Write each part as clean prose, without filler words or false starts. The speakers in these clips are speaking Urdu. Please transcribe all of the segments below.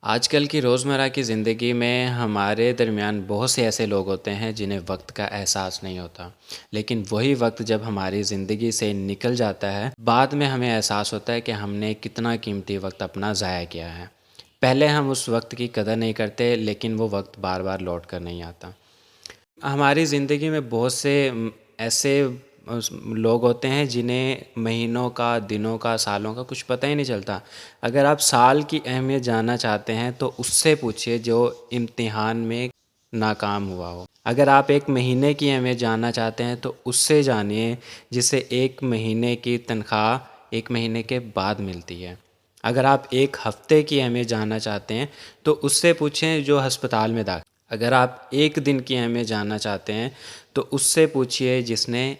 آج کل کی روزمرہ کی زندگی میں ہمارے درمیان بہت سے ایسے لوگ ہوتے ہیں جنہیں وقت کا احساس نہیں ہوتا، لیکن وہی وقت جب ہماری زندگی سے نکل جاتا ہے بعد میں ہمیں احساس ہوتا ہے کہ ہم نے کتنا قیمتی وقت اپنا ضائع کیا ہے۔ پہلے ہم اس وقت کی قدر نہیں کرتے، لیکن وہ وقت بار بار لوٹ کر نہیں آتا۔ ہماری زندگی میں بہت سے ایسے لوگ ہوتے ہیں جنہیں مہینوں کا، دنوں کا، سالوں کا کچھ پتہ ہی نہیں چلتا۔ اگر آپ سال کی اہمیت جاننا چاہتے ہیں تو اس سے پوچھیے جو امتحان میں ناکام ہوا ہو۔ اگر آپ ایک مہینے کی اہمیت جاننا چاہتے ہیں تو اس سے جانیے جسے ایک مہینے کی تنخواہ ایک مہینے کے بعد ملتی ہے۔ اگر آپ ایک ہفتے کی اہمیت جاننا چاہتے ہیں تو اس سے پوچھیں جو ہسپتال میں داخل۔ اگر آپ ایک دن کی اہمیت جاننا چاہتے ہیں تو اس سے پوچھیے جس نے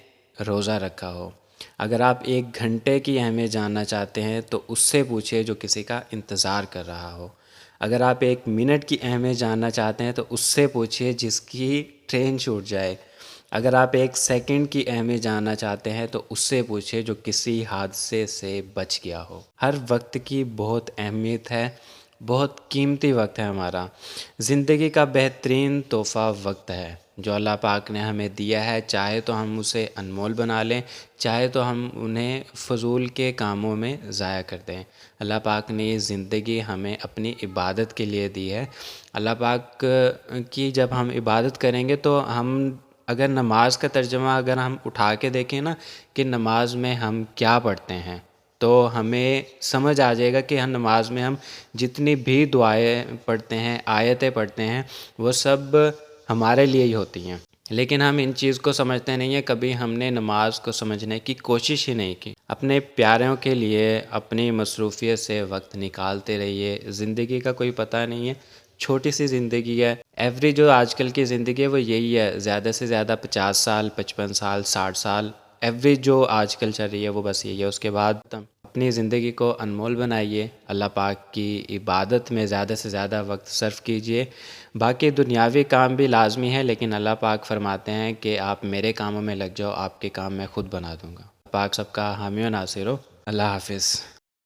روزہ رکھا ہو۔ اگر آپ ایک گھنٹے کی اہمیت جاننا چاہتے ہیں تو اس سے پوچھیے جو کسی کا انتظار کر رہا ہو۔ اگر آپ ایک منٹ کی اہمیت جاننا چاہتے ہیں تو اس سے پوچھیے جس کی ٹرین چھوٹ جائے۔ اگر آپ ایک سیکنڈ کی اہمیت جاننا چاہتے ہیں تو اس سے پوچھیے جو کسی حادثے سے بچ گیا ہو۔ ہر وقت کی بہت اہمیت ہے، بہت قیمتی وقت ہے ہمارا۔ زندگی کا بہترین تحفہ وقت ہے جو اللہ پاک نے ہمیں دیا ہے، چاہے تو ہم اسے انمول بنا لیں، چاہے تو ہم انہیں فضول کے کاموں میں ضائع کر دیں۔ اللہ پاک نے یہ زندگی ہمیں اپنی عبادت کے لیے دی ہے۔ اللہ پاک کی جب ہم عبادت کریں گے تو ہم اگر نماز کا ترجمہ اگر ہم اٹھا کے دیکھیں نا کہ نماز میں ہم کیا پڑھتے ہیں تو ہمیں سمجھ آ جائے گا کہ ہم نماز میں ہم جتنی بھی دعائیں پڑھتے ہیں، آیتیں پڑھتے ہیں، وہ سب ہمارے لیے ہی ہوتی ہیں۔ لیکن ہم ان چیز کو سمجھتے نہیں ہیں، کبھی ہم نے نماز کو سمجھنے کی کوشش ہی نہیں کی۔ اپنے پیاروں کے لیے اپنی مصروفیت سے وقت نکالتے رہیے۔ زندگی کا کوئی پتہ نہیں ہے، چھوٹی سی زندگی ہے۔ ایوریج جو آج کل کی زندگی ہے وہ یہی ہے، زیادہ سے زیادہ 50 سال، 55 سال، 60 سال۔ ایوریج جو آج کل چل رہی ہے وہ بس یہی ہے۔ اس کے بعد اپنی زندگی کو انمول بنائیے، اللہ پاک کی عبادت میں زیادہ سے زیادہ وقت صرف کیجیے۔ باقی دنیاوی کام بھی لازمی ہے، لیکن اللہ پاک فرماتے ہیں کہ آپ میرے کاموں میں لگ جاؤ، آپ کے کام میں خود بنا دوں گا۔ پاک سب کا حامی و ناصر ہو۔ اللہ حافظ۔